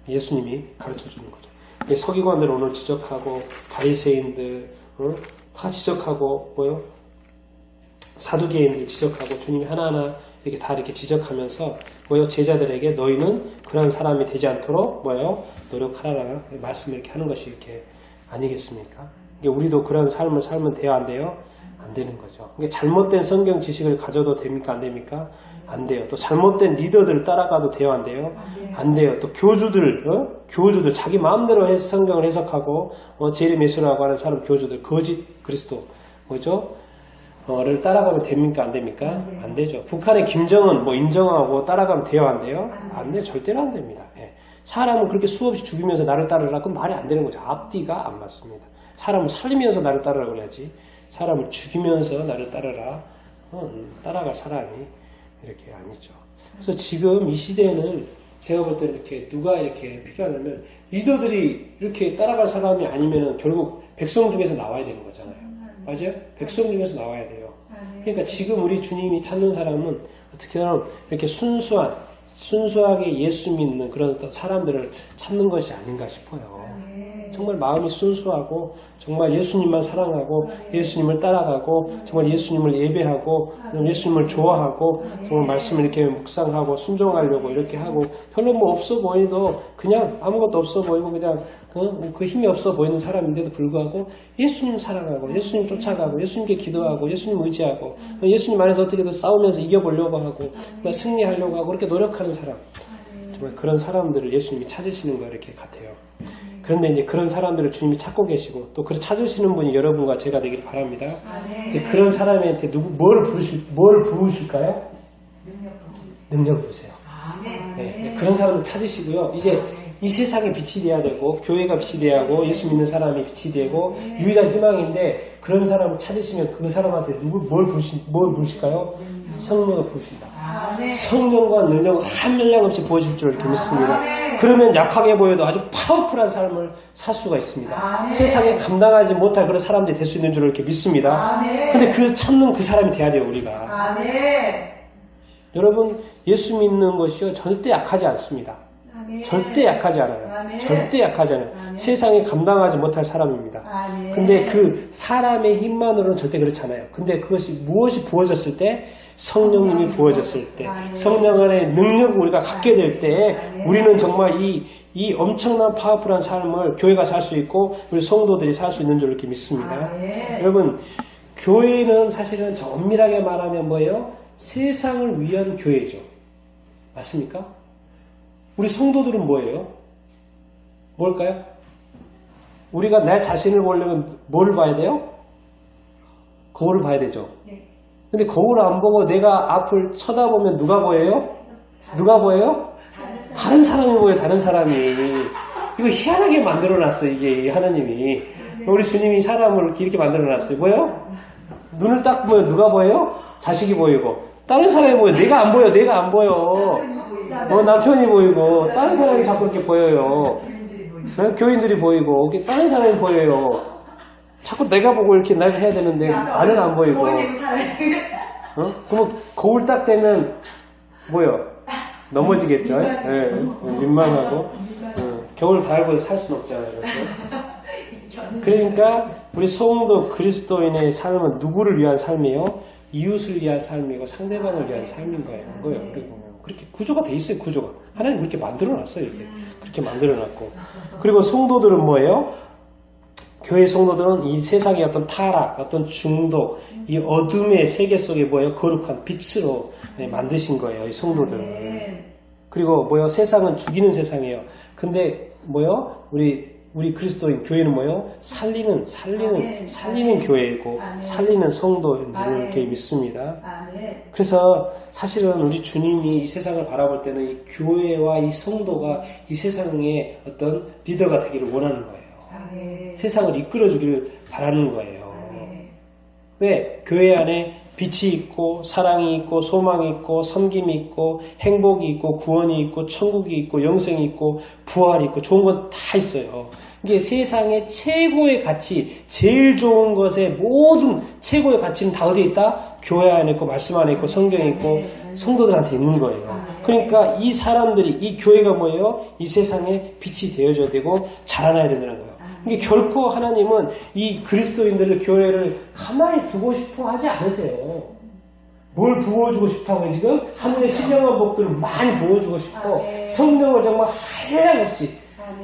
예수님이 가르쳐 주는 거죠. 서기관들 오늘 지적하고 바리새인들 다 지적하고 뭐요? 사두개인들 지적하고 주님이 하나하나 이렇게 다 이렇게 지적하면서 뭐요? 제자들에게 너희는 그런 사람이 되지 않도록 뭐요? 노력하라 말씀을 이렇게 하는 것이 이렇게 아니겠습니까? 우리도 그런 삶을 살면 돼야 안 돼요? 안 되는 거죠. 잘못된 성경 지식을 가져도 됩니까? 안 됩니까? 안 돼요. 또 잘못된 리더들을 따라가도 돼요? 안 돼요? 안 돼요. 또 교주들 자기 마음대로 성경을 해석하고 제레미야라고 하는 사람 교주들 거짓 그리스도 뭐죠? 를 따라가면 됩니까? 안 됩니까? 안 되죠. 북한의 김정은 인정하고 따라가면 돼요? 안 돼요? 안 돼요. 절대로 안 됩니다. 예. 사람은 그렇게 수없이 죽이면서 나를 따르라 그럼 말이 안 되는 거죠. 앞뒤가 안 맞습니다. 사람을 살리면서 나를 따르라 그래야지 사람을 죽이면서 나를 따르라 따라갈 사람이 이렇게 아니죠. 그래서 지금 이 시대에는 제가 볼 때는 이렇게 누가 이렇게 필요하냐면 리더들이 이렇게 따라갈 사람이 아니면은 결국 백성 중에서 나와야 되는 거잖아요. 맞아요? 백성 중에서 나와야 돼요. 그러니까 지금 우리 주님이 찾는 사람은 어떻게 보면 이렇게 순수하게 예수 믿는 그런 사람들을 찾는 것이 아닌가 싶어요. 정말 마음이 순수하고 정말 예수님만 사랑하고 예수님을 따라가고 정말 예수님을 예배하고 예수님을 좋아하고 정말 말씀을 이렇게 묵상하고 순종하려고 이렇게 하고 별로 없어 보이도 그냥 아무것도 없어 보이고 그냥 그 힘이 없어 보이는 사람인데도 불구하고 예수님 사랑하고 예수님 쫓아가고 예수님께 기도하고 예수님 의지하고 예수님 안에서 어떻게든 싸우면서 이겨보려고 하고 승리하려고 하고 그렇게 노력하는 사람 정말 그런 사람들을 예수님이 찾으시는 거 이렇게 같아요. 그런데 이제 그런 사람들을 주님이 찾고 계시고 또 그걸 찾으시는 분이 여러분과 제가 되길 바랍니다. 이제 그런 사람한테 뭘 부으실까요? 능력을 주세요. 네, 그런 사람들 찾으시고요. 이제 이 세상에 빛이 돼야 되고 교회가 빛이 돼야 하고 예수 믿는 사람이 빛이 되고 유일한 희망인데 그런 사람을 찾으시면 그 사람한테 뭘 부으실까요? 성령을 부으시다. 성령과 능력을 한 면량 없이 부어질 줄 이렇게 믿습니다. 그러면 약하게 보여도 아주 파워풀한 삶을 살 수가 있습니다. 세상에 감당하지 못할 그런 사람들이 될 수 있는 줄 이렇게 믿습니다. 근데 그 찾는 그 사람이 돼야 돼요, 우리가. 여러분, 예수 믿는 것이요, 절대 약하지 않습니다. 절대 약하지 않아요. 절대 약하지 않아요. 세상에 감당하지 못할 사람입니다. 근데 그 사람의 힘만으로는 절대 그렇지 않아요. 근데 그것이 무엇이 부어졌을 때? 성령님이 부어졌을 때, 성령 안에 능력을 우리가 갖게 될 때, 우리는 정말 이 엄청난 파워풀한 삶을 교회가 살 수 있고, 우리 성도들이 살 수 있는 줄 이렇게 믿습니다. 여러분, 교회는 사실은 엄밀하게 말하면 뭐예요? 세상을 위한 교회죠. 맞습니까? 우리 성도들은 뭐예요? 뭘까요? 우리가 내 자신을 보려면 뭘 봐야 돼요? 거울을 봐야 되죠. 근데 거울을 안 보고 내가 앞을 쳐다보면 누가 보여요? 누가 보여요? 다른 사람이 보여요. 다른 사람이. 이거 희한하게 만들어놨어. 이게 하나님이. 우리 주님이 사람을 이렇게 만들어놨어요. 뭐예요? 눈을 딱 보면 누가 보여요? 자식이 보이고. 다른 사람이 보여요. 내가 안 보여. 내가 안 보여. 남편이 보이고 다른 사람이 자꾸 이렇게 보여요. 교인들이 보이고 다른 사람이 보여요. 자꾸 내가 보고 이렇게 내가 해야 되는데 나는 안 보이고. 그러면 거울 딱 되면 뭐요? 넘어지겠죠. 민망하고 겨울 달고 살 수는 없잖아요. 그렇죠? 그러니까 우리 성도 그리스도인의 삶은 누구를 위한 삶이에요? 이웃을 위한 삶이고 상대방을 위한 삶인 거예요. 그리고 그렇게 구조가 돼 있어요. 구조가. 하나님 그렇게 만들어놨어요. 이렇게. 그렇게 만들어놨고. 그리고 성도들은 뭐예요? 교회 성도들은 이 세상의 어떤 타락, 어떤 중독, 이 어둠의 세계 속에 뭐예요? 거룩한 빛으로 만드신 거예요. 이 성도들은. 그리고 뭐예요? 세상은 죽이는 세상이에요. 근데 뭐예요? 우리 그리스도인 교회는 뭐예요? 살리는 교회이고 살리는 성도인 줄 이렇게 믿습니다. 그래서 사실은 우리 주님이 이 세상을 바라볼 때는 이 교회와 이 성도가 이 세상의 어떤 리더가 되기를 원하는 거예요. 세상을 이끌어주기를 바라는 거예요. 왜? 교회 안에 빛이 있고 사랑이 있고 소망이 있고 섬김이 있고 행복이 있고 구원이 있고 천국이 있고 영생이 있고 부활이 있고 좋은 건 다 있어요. 이게 세상의 최고의 가치, 제일 좋은 것의 모든 최고의 가치는 다 어디에 있다? 교회 안에 있고 말씀 안에 있고 성경에 있고 성도들한테 있는 거예요. 그러니까 이 사람들이 이 교회가 뭐예요? 이 세상에 빛이 되어줘야 되고 자라나야 된다는 거예요. 이게 결코 하나님은 이 그리스도인들을 교회를 가만히 두고 싶어 하지 않으세요. 뭘 부어주고 싶다고 지금? 하늘의 신령한 복들을 많이 부어주고 싶고 성령을 정말 한량없이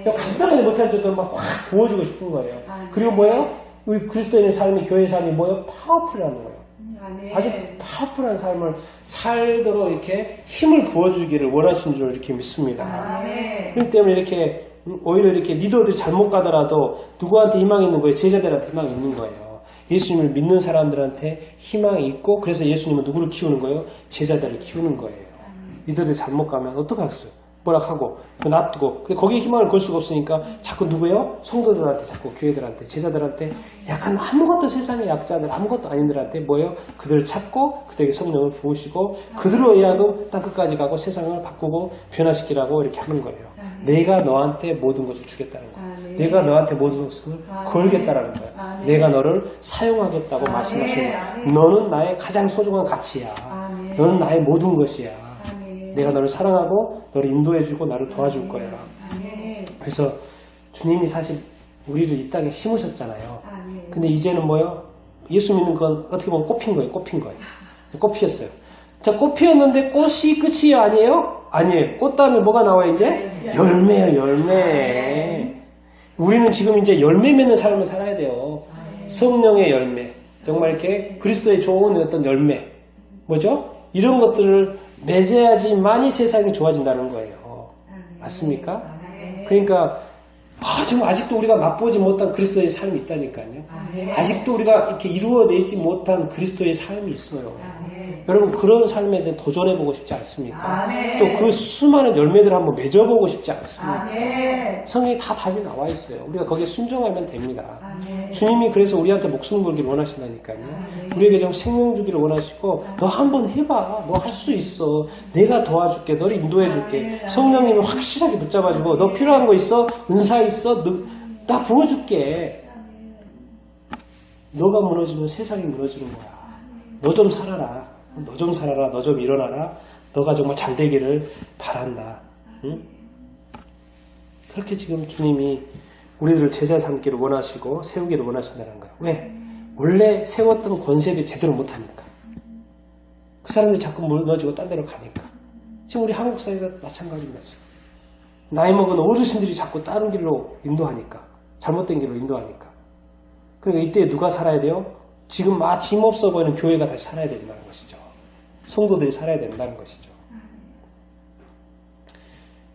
간단하게 못할 정도로 막 확 부어주고 싶은 거예요. 그리고 뭐예요? 우리 그리스도인의 삶이, 교회의 삶이 뭐예요? 파워풀이라는 거예요. 아멘. 아주 파워풀한 삶을 살도록 이렇게 힘을 부어주기를 원하시는 줄 이렇게 믿습니다. 아멘. 그렇기 때문에 이렇게 오히려 이렇게 리더들이 잘못 가더라도 누구한테 희망이 있는 거예요? 제자들한테 희망이 있는 거예요. 예수님을 믿는 사람들한테 희망이 있고, 그래서 예수님은 누구를 키우는 거예요? 제자들을 키우는 거예요. 리더들이 잘못 가면 어떡하겠어요? 뭐라 하고 놔두고. 근데 거기에 희망을 걸 수가 없으니까 자꾸 누구예요? 성도들한테, 자꾸 교회들한테, 제자들한테, 약간 아무것도, 세상의 약자들, 아무것도 아닌들한테 뭐예요? 그들을 찾고 그들에게 성령을 부으시고 그들로 하여금 땅 끝까지 가고 세상을 바꾸고 변화시키라고 이렇게 하는 거예요. 내가 너한테 모든 것을 주겠다는 거예요. 내가 너한테 모든 것을 걸겠다라는 거예요. 내가 너를 사용하겠다고 말씀하시는 거예요. 너는 나의 가장 소중한 가치야. 너는 나의 모든 것이야. 내가 너를 사랑하고 너를 인도해주고 나를 도와줄 거야. 그래서 주님이 사실 우리를 이 땅에 심으셨잖아요. 근데 이제는 뭐요? 예수 믿는 건 어떻게 보면 꽃핀 거예요. 꽃핀 거예요. 꽃 피었어요. 자, 꽃 피었는데 꽃이 끝이 아니에요? 아니에요. 꽃 다음에 뭐가 나와요 이제? 열매예요. 열매. 우리는 지금 이제 열매 맺는 삶을 살아야 돼요. 성령의 열매. 정말 이렇게 그리스도의 좋은 어떤 열매. 뭐죠? 이런 것들을 맺어야지만이 세상이 좋아진다는 거예요. 맞습니까? 그러니까 지금 아직도 우리가 맛보지 못한 그리스도의 삶이 있다니까요. 아직도 우리가 이렇게 이루어내지 못한 그리스도의 삶이 있어요. 여러분, 그런 삶에 대해 도전해보고 싶지 않습니까? 또 그 수많은 열매들을 한번 맺어보고 싶지 않습니까? 성경에 다 답이 나와 있어요. 우리가 거기에 순종하면 됩니다. 주님이 그래서 우리한테 목숨 걸기를 원하신다니까요. 우리에게 좀 생명 주기를 원하시고, 너 한번 해봐. 너 할 수 있어. 내가 도와줄게. 너를 인도해줄게. 성령님을 확실하게 붙잡아주고, 너 필요한 거 있어? 은사 있어? 나 부어줄게. 너가 무너지면 세상이 무너지는 거야. 너 좀 살아라. 너 좀 살아라. 너 좀 일어나라. 너가 정말 잘 되기를 바란다. 응? 그렇게 지금 주님이 우리를 제자 삼기를 원하시고 세우기를 원하신다는 거예요. 왜? 원래 세웠던 권세들이 제대로 못하니까. 그 사람들이 자꾸 무너지고 딴 데로 가니까. 지금 우리 한국 사회가 마찬가지입니다. 지금. 나이 먹은 어르신들이 자꾸 다른 길로 인도하니까. 잘못된 길로 인도하니까. 그러니까 이때 누가 살아야 돼요? 지금 힘없어 보이는 교회가 다시 살아야 된다는 것이죠. 성도들이 살아야 된다는 것이죠.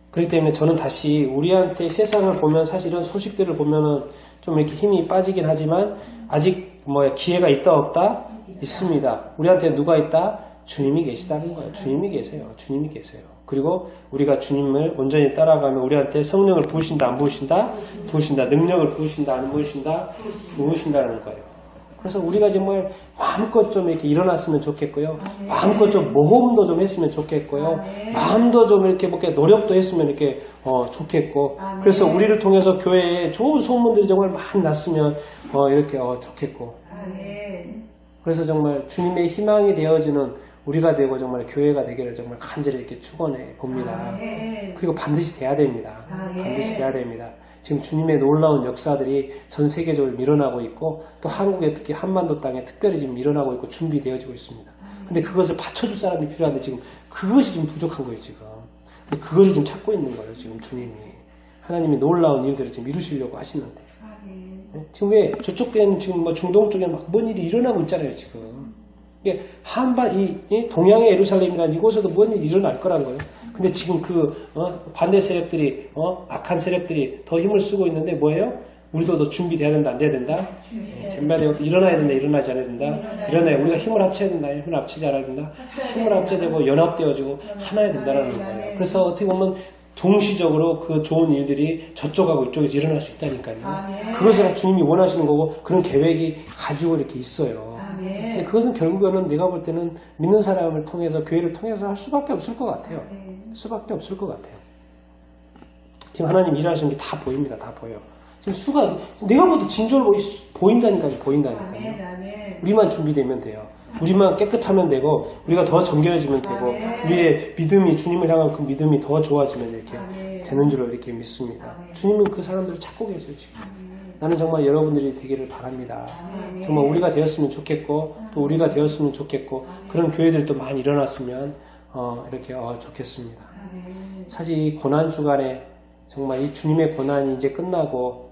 그렇기 때문에 저는 다시 우리한테 세상을 보면 사실 이런 소식들을 보면은 좀 이렇게 힘이 빠지긴 하지만 아직 기회가 있다 없다? 있습니다. 우리한테 누가 있다? 주님이 계시다는 거예요. 주님이 계세요. 주님이 계세요. 그리고 우리가 주님을 온전히 따라가면 우리한테 성령을 부으신다 안 부으신다? 부으신다. 능력을 부으신다 안 부으신다? 부으신다는 거예요. 그래서 우리가 정말 마음껏 좀 이렇게 일어났으면 좋겠고요. 마음껏 좀 모험도 좀 했으면 좋겠고요. 마음도 좀 이렇게 노력도 했으면 이렇게 좋겠고. 그래서 우리를 통해서 교회에 좋은 소문들이 정말 많이 났으면 이렇게 좋겠고. 그래서 정말 주님의 희망이 되어지는 우리가 되고 정말 교회가 되기를 정말 간절히 이렇게 축원해 봅니다. 그리고 반드시 돼야 됩니다. 반드시 돼야 됩니다. 지금 주님의 놀라운 역사들이 전 세계적으로 일어나고 있고 또 한국에 특히 한반도 땅에 특별히 지금 일어나고 있고 준비되어지고 있습니다. 근데 그것을 받쳐줄 사람이 필요한데 지금 그것이 좀 부족한 거예요. 지금 그것을 좀 찾고 있는 거예요. 지금 주님이 하나님이 놀라운 일들을 지금 이루시려고 하시는데 지금 왜 저쪽 때는 지금 중동 쪽에 막 뭔 일이 일어나고 있잖아요. 지금 이 동양의 예루살렘이라는 이곳에도 뭔 일이 일어날 거란 거예요. 근데 지금 반대 세력들이 악한 세력들이 더 힘을 쓰고 있는데 뭐예요? 우리도 더 준비돼야 된다 안 돼야 된다? 젠발되어 일어나야 된다 일어나지 않아야 된다? 일어나야 우리가 힘을 합쳐야 된다 힘을 합치지 않아야 된다? 힘을 합쳐되고 연합되어지고 하나야 된다라는 거예요. 그래서 어떻게 보면 동시적으로 그 좋은 일들이 저쪽하고 이쪽에서 일어날 수 있다니까요. 그것을 주님이 원하시는 거고 그런 계획이 가지고 이렇게 있어요. 근데 그것은 결국에는 내가 볼 때는 믿는 사람을 통해서 교회를 통해서 할 수밖에 없을 것 같아요. 수밖에 없을 것 같아요. 지금 하나님 일하시는 게 다 보입니다. 다 보여. 지금 수가 내가 봐도 진저로 보인다니까요. 우리만 준비되면 돼요. 우리만 깨끗하면 되고 우리가 더 정결해지면 되고 우리의 믿음이 주님을 향한 그 믿음이 더 좋아지면 이렇게 되는 줄로 이렇게 믿습니다. 주님은 그 사람들을 찾고 계세요. 지금. 나는 정말 여러분들이 되기를 바랍니다. 정말 우리가 되었으면 좋겠고 또 우리가 되었으면 좋겠고 그런 교회들도 많이 일어났으면 이렇게 좋겠습니다. 사실 이 고난 주간에 정말 이 주님의 고난이 이제 끝나고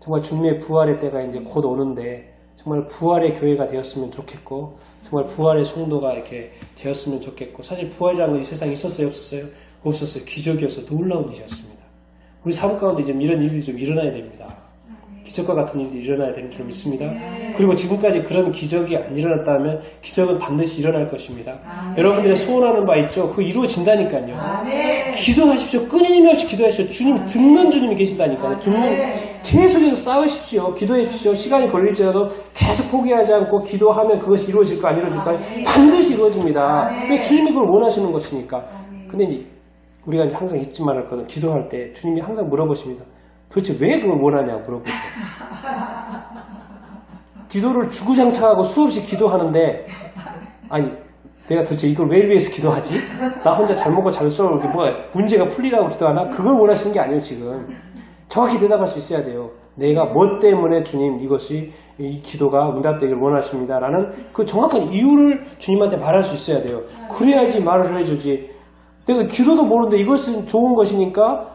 정말 주님의 부활의 때가 이제 곧 오는데 정말 부활의 교회가 되었으면 좋겠고 정말 부활의 성도가 이렇게 되었으면 좋겠고 사실 부활이라는 건 이 세상에 있었어요? 없었어요? 없었어요. 기적이어서 놀라운 일이었습니다. 우리 삶 가운데 좀 이런 일이 좀 일어나야 됩니다. 기적과 같은 일이 일어나야 되는 줄 믿습니다. 그리고 지금까지 그런 기적이 안 일어났다면 기적은 반드시 일어날 것입니다. 여러분들의 소원하는 바 있죠? 그거 이루어진다니까요. 기도하십시오. 끊임없이 기도하십시오. 주님 듣는 주님이 계신다니까요. 계속해서 싸우십시오. 기도하십시오. 시간이 걸릴지라도 계속 포기하지 않고 기도하면 그것이 이루어질까 안 이루어질까요? 반드시 이루어집니다. 왜 주님이 그걸 원하시는 것이니까. 근데 우리가 이제 항상 잊지 말할 것은 기도할 때 주님이 항상 물어보십니다. 도대체 왜 그걸 원하냐 물어보세요. 기도를 주구장창하고 수없이 기도하는데 아니 내가 도대체 이걸 왜 위해서 기도하지? 나 혼자 잘 먹고 잘 써 이렇게 뭐가 문제가 풀리라고 기도하나? 그걸 원하시는 게 아니에요 지금. 정확히 대답할 수 있어야 돼요. 내가 뭐 때문에 주님 이것이 이 기도가 응답되기를 원하십니다 라는 그 정확한 이유를 주님한테 말할 수 있어야 돼요. 그래야지 말을 해주지. 내가 기도도 모르는데 이것은 좋은 것이니까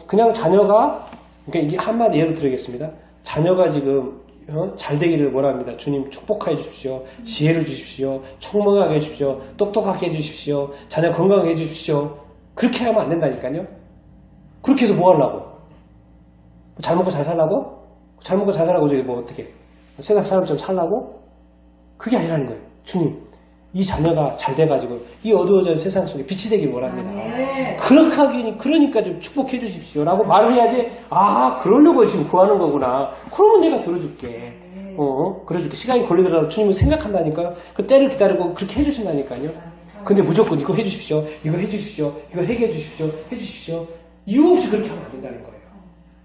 그냥 자녀가 그러니까 이게 한마디 예로 드리겠습니다. 자녀가 지금 잘 되기를 원합니다. 주님 축복해 주십시오. 지혜를 주십시오. 청명하게 해주십시오. 똑똑하게 해주십시오. 자녀 건강하게 해주십시오. 그렇게 하면 안 된다니까요. 그렇게 해서 뭐 하려고? 잘 먹고 잘 살라고? 잘 먹고 잘 살라고 저기 뭐 어떻게 세상 사람처럼 살라고? 그게 아니라는 거예요. 주님 이 자녀가 잘 돼가지고 이 어두워진 세상 속에 빛이 되길 원합니다. 그러니까 좀 축복해 주십시오 라고 말을 해야지. 아 그러려고 지금 구하는 거구나. 그러면 내가 들어줄게. 그래줄게. 시간이 걸리더라도 주님은 생각한다니까요. 그 때를 기다리고 그렇게 해주신다니까요. 근데 무조건 이거 해주십시오. 이거 해주십시오. 이거 해결해 주십시오. 해주십시오. 이유 없이 그렇게 하면 안 된다는 거예요.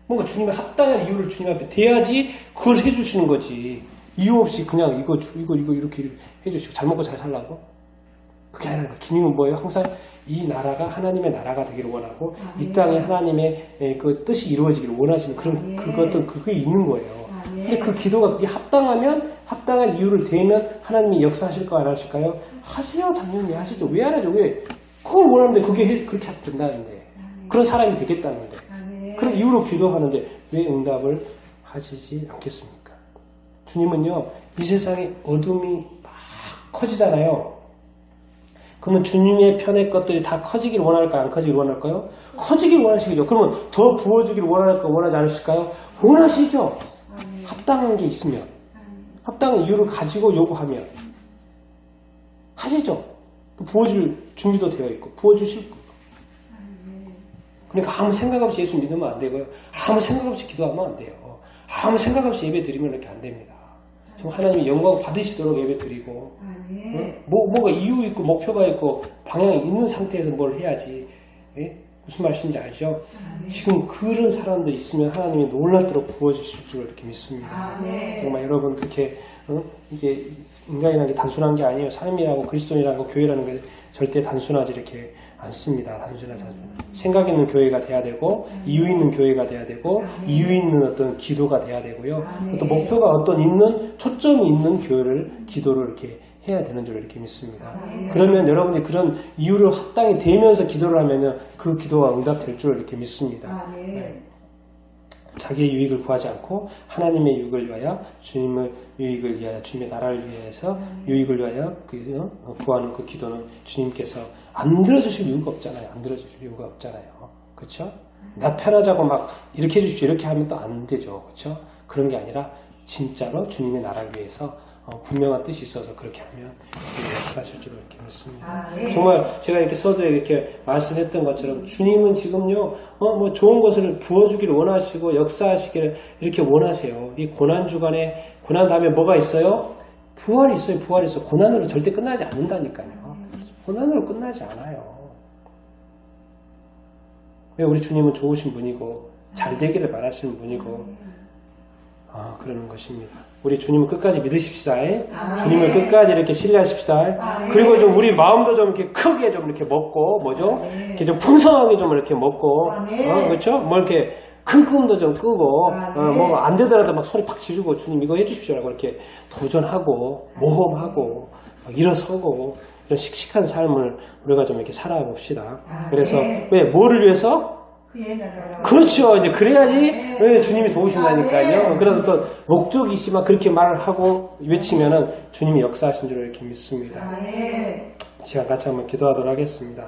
뭔가 주님의 합당한 이유를 주님 앞에 대야지 그걸 해주시는 거지. 이유 없이 그냥 이거 이렇게 해주시고 잘 먹고 잘 살라고? 그게 아니라 주님은 뭐예요? 항상 이 나라가 하나님의 나라가 되기를 원하고 이 땅에 하나님의 그 뜻이 이루어지기를 원하시는 그런 그것도 그게 있는 거예요. 근데 그 기도가 그게 합당하면 합당한 이유를 대면 하나님이 역사하실까요? 안 하실까요? 하세요. 당연히 하시죠. 왜 안 하죠? 왜? 그걸 원하는데 그게 그렇게 된다는데 그런 사람이 되겠다는데 그런 이유로 기도하는데 왜 응답을 하시지 않겠습니까? 주님은요, 이 세상에 어둠이 막 커지잖아요. 그러면 주님의 편의 것들이 다 커지길 원할까요? 안 커지길 원할까요? 커지길 원하시죠. 그러면 더 부어주길 원할까요? 원하지 않으실까요? 원하시죠. 합당한 게 있으면. 합당한 이유를 가지고 요구하면. 하시죠. 또 부어줄 준비도 되어 있고, 부어주실 거예요. 그러니까 아무 생각 없이 예수 믿으면 안 되고요. 아무 생각 없이 기도하면 안 돼요. 아무 생각 없이 예배 드리면 이렇게 안 됩니다. 좀 하나님이 영광 받으시도록 예배 드리고, 뭐가 이유 있고 목표가 있고 방향이 있는 상태에서 뭘 해야지. 예? 무슨 말씀인지 알죠? 지금 그런 사람들 있으면 하나님이 놀랍도록 부어주실 줄 이렇게 믿습니다. 정말 여러분 그렇게 이게 인간이라는 게 단순한 게 아니에요. 삶이라고 그리스도인이라고 교회라는 게 절대 단순하지 이렇게 않습니다. 단순하지 않습니다. 생각 있는 교회가 돼야 되고 이유 있는 교회가 돼야 되고 이유 있는 어떤 기도가 돼야 되고요. 또 목표가 어떤 있는 초점이 있는 교회를 기도를 이렇게 해야 되는 줄 이렇게 믿습니다. 그러면 여러분이 그런 이유를 합당히 대면서 기도를 하면 그 기도가 응답될 줄 이렇게 믿습니다. 자기의 유익을 구하지 않고 하나님의 유익을 위하여 주님의 유익을 위하여 주님의 나라를 위해서 유익을 위하여 구하는 그 기도는 주님께서 안 들어주실 이유가 없잖아요. 안 들어주실 이유가 없잖아요. 그렇죠? 나 편하자고 막 이렇게 해주십시오. 이렇게 하면 또 안 되죠. 그렇죠? 그런 게 아니라 진짜로 주님의 나라를 위해서 분명한 뜻이 있어서 그렇게 하면 역사하실 줄 이렇게 믿습니다. 정말 제가 이렇게 서두에 이렇게 말씀했던 것처럼 주님은 지금요 뭐 좋은 것을 부어주기를 원하시고 역사하시기를 이렇게 원하세요. 이 고난 주간에 고난 다음에 뭐가 있어요? 부활이 있어요. 부활이 있어요. 고난으로 절대 끝나지 않는다니까요. 고난으로 끝나지 않아요. 왜 우리 주님은 좋으신 분이고 잘 되기를 바라시는 분이고 그러는 것입니다. 우리 주님을 끝까지 믿으십시다. 주님을 끝까지 이렇게 신뢰하십시다. 그리고 좀 우리 마음도 좀 이렇게 크게 좀 이렇게 먹고, 뭐죠? 이렇게 좀 풍성하게 좀 이렇게 먹고, 그렇죠? 뭐 이렇게 큰 꿈도 좀 끄고, 뭐 안 되더라도 막 소리 팍 지르고 주님 이거 해주십시오라고 이렇게 도전하고, 모험하고, 막 일어서고, 이런 씩씩한 삶을 우리가 좀 이렇게 살아봅시다. 그래서 왜? 뭐를 위해서? 그의 나라가. 그렇죠. 이제 그래야지 네. 주님이 도우신다니까요. 아, 네. 그래서 또 목적이 있지만 그렇게 말을 하고 외치면은 주님이 역사하신 줄 이렇게 믿습니다. 아, 네. 시간 같이 한번 기도하도록 하겠습니다.